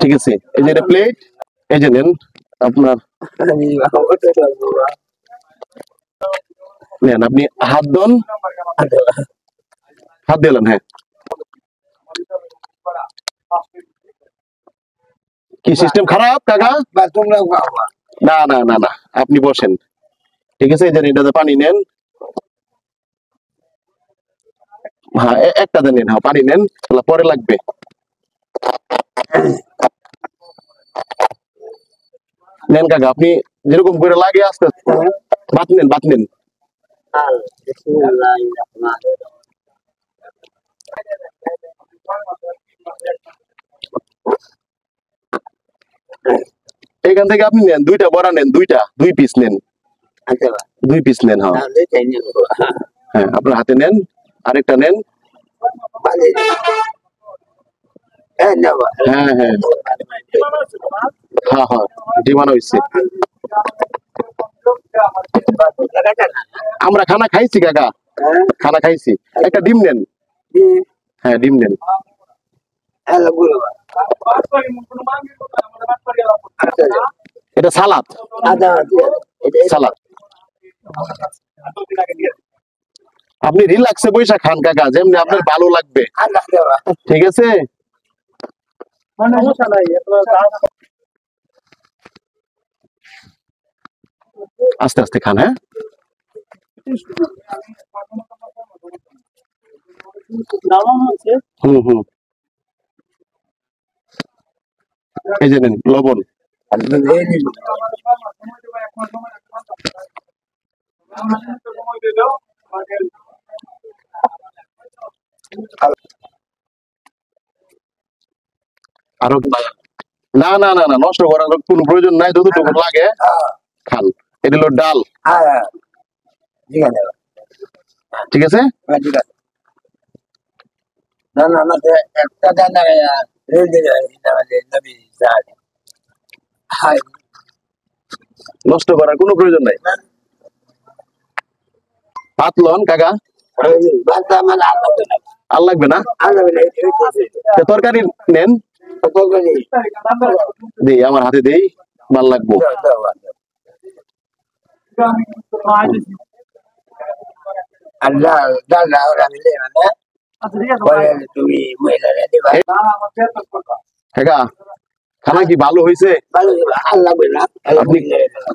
ঠিক আছে, এই যে প্লেট, এই যে নেন আপনার, নেন আপনি হাত দন, হাত দিলেন। হ্যাঁ, কি সিস্টেম খারাপ কাকা? না না না না, আপনি বসেন। ঠিক আছে, এই যে এটাতে পানি নেন। হ্যাঁ, একটা দেন, হ্যাঁ পানি নেন, পরে লাগবে। নেন কাকা, আপনি যেরকম করে লাগে আস্তে আস্তে বাত নেন, বাত নেন। এখান থেকে আপনি নেন দুইটা বড়া নেন, দুই পিস নেন, 2 পিস নেন। হ্যাঁ হ্যাঁ, আপনার হাতে নেন, আরেকটা নেন। হ্যাঁ হ্যাঁ হ্যাঁ হ্যাঁ, ডিমান্ড হয়েছে। আমরা খানা খাইছি কাকা, খানা খাইছি। একটা ডিম নেন। হ্যাঁ, ডিম নেন। এটা সালাদ, সালাদ। আপনি রিল্যাক্সে বৈশা খান কাকা, যেমনি আপনার ভালো লাগবে। ঠিক আছে, আস্তে আস্তে খান। হ্যাঁ, হুম হুম, এই যে নেন লবণ। আরো না না না না, নষ্ট করার কোন প্রয়োজন নাই, যতটুকু লাগে খান। এটা হলো ডাল। ঠিক আছে, নষ্ট করার কোনো প্রয়োজন নাই। ভাত লন কাকা, আর লাগবে না? তরকারি নেন, দেই আমার হাতে দেই, ভাল লাগবো। কাকা, খানা কি ভালো হয়েছে?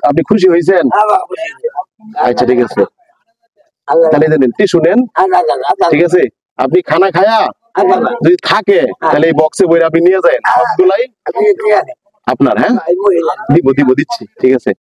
আপনি খুশি হয়েছেন? আচ্ছা ঠিক আছে, তাহলে দেন টিস্যু নেন। ঠিক আছে, আপনি খানা খায়া যদি থাকে তাহলে এই বক্সে বইরে আপনি নিয়ে যান, সবগুলাই আপনার। হ্যাঁ, দিব দিব, দিচ্ছি। ঠিক আছে।